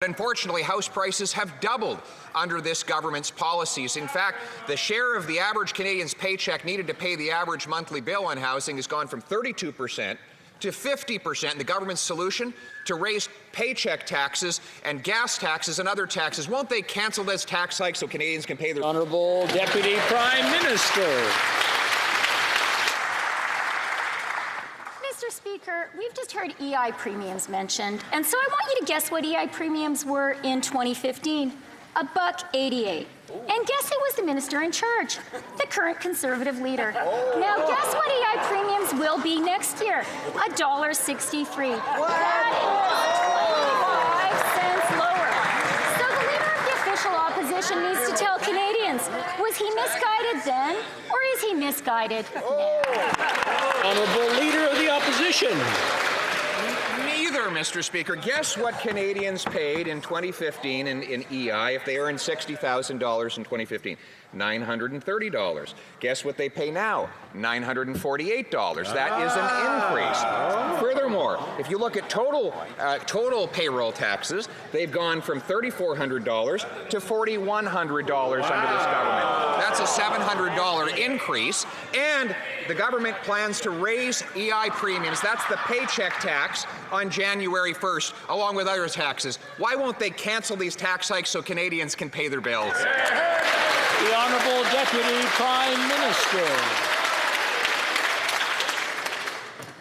Unfortunately, house prices have doubled under this government's policies. In fact, the share of the average Canadian's paycheck needed to pay the average monthly bill on housing has gone from 32% to 50%. The government's solution? To raise paycheck taxes and gas taxes and other taxes. Won't they cancel this tax hike so Canadians can pay their... Honourable Deputy Prime Minister. Mr. Speaker, we've just heard EI premiums mentioned, and so I want you to guess what EI premiums were in 2015. $1.88. And guess who was the minister in charge? The current Conservative leader. Now guess what EI premiums will be next year? $1.63. That is 25 cents lower. So the leader of the official opposition needs to tell Canadians, was he misguided then, or is he misguided now? Honourable Leader of the Opposition. Neither, Mr. Speaker. Guess what Canadians paid in 2015 in EI if they earned $60,000 in 2015? $930. Guess what they pay now? $948. That is an increase. Furthermore, if you look at total payroll taxes, they've gone from $3,400 to $4,100 under this government. That's a $700 increase, and the government plans to raise EI premiums. That's the paycheck tax on January 1st, along with other taxes. Why won't they cancel these tax hikes so Canadians can pay their bills? The Honourable Deputy Prime Minister.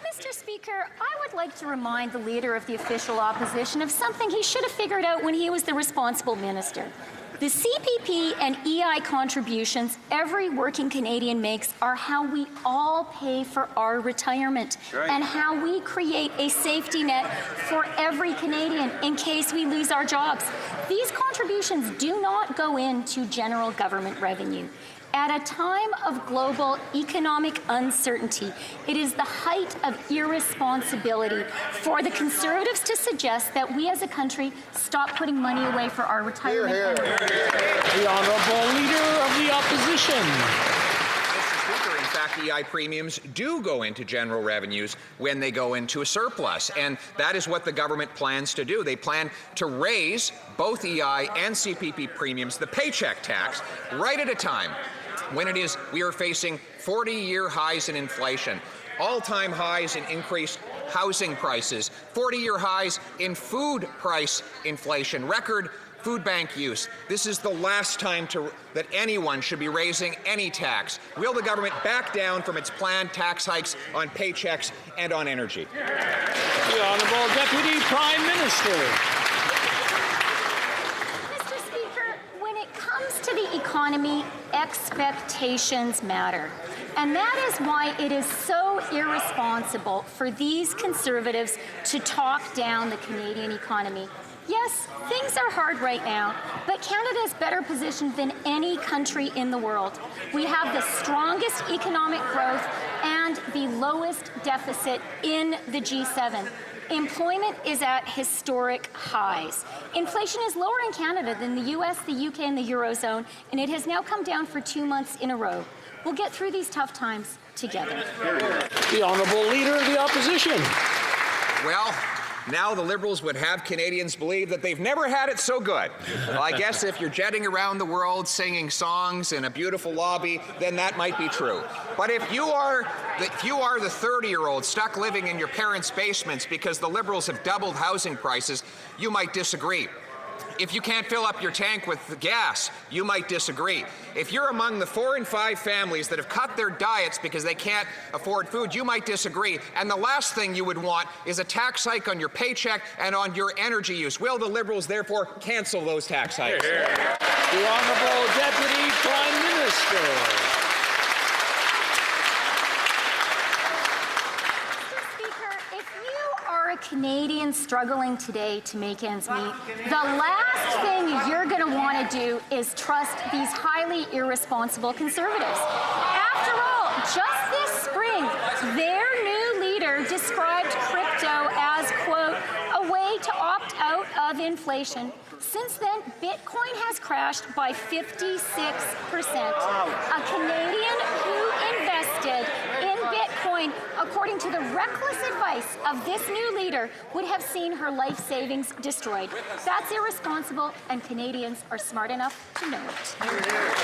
Mr. Speaker, I would like to remind the Leader of the official opposition of something he should have figured out when he was the responsible minister. The CPP and EI contributions every working Canadian makes are how we all pay for our retirement, and how we create a safety net for every Canadian in case we lose our jobs. These contributions do not go into general government revenue. At a time of global economic uncertainty, it is the height of irresponsibility for the Conservatives to suggest that we as a country stop putting money away for our retirement. The Honourable Leader of the Opposition. Mr. Speaker, in fact, EI premiums do go into general revenues when they go into a surplus, and that is what the government plans to do. They plan to raise both EI and CPP premiums, the paycheck tax, right at a time when we are facing 40-year highs in inflation, all-time highs in increased housing prices, 40-year highs in food price inflation, record food bank use. This is the last time that anyone should be raising any tax. Will the government back down from its planned tax hikes on paychecks and on energy? The Honourable Deputy Prime Minister. Mr. Speaker, when it comes to the economy, expectations matter. And that is why it is so irresponsible for these Conservatives to talk down the Canadian economy. Yes, things are hard right now, but Canada is better positioned than any country in the world. We have the strongest economic growth and the lowest deficit in the G7. Employment is at historic highs. Inflation is lower in Canada than the US, the UK, and the Eurozone, and it has now come down for 2 months in a row. We'll get through these tough times together. The Honourable Leader of the Opposition. Well, now the Liberals would have Canadians believe that they've never had it so good. Well, I guess if you're jetting around the world singing songs in a beautiful lobby, then that might be true. But if you are the 30-year-old stuck living in your parents' basements because the Liberals have doubled housing prices, you might disagree. If you can't fill up your tank with the gas, you might disagree. If you're among the 4 and 5 families that have cut their diets because they can't afford food, you might disagree. And the last thing you would want is a tax hike on your paycheck and on your energy use. Will the Liberals therefore cancel those tax hikes? The Honourable Deputy Prime Minister. Canadians struggling today to make ends meet, the last thing you're going to want to do is trust these highly irresponsible Conservatives. After all, just this spring, their new leader described crypto as, quote, a way to opt out of inflation. Since then, Bitcoin has crashed by 56%. A Canadian who invested in Bitcoin join, according to the reckless advice of this new leader, would have seen her life savings destroyed. That's irresponsible, and Canadians are smart enough to know it.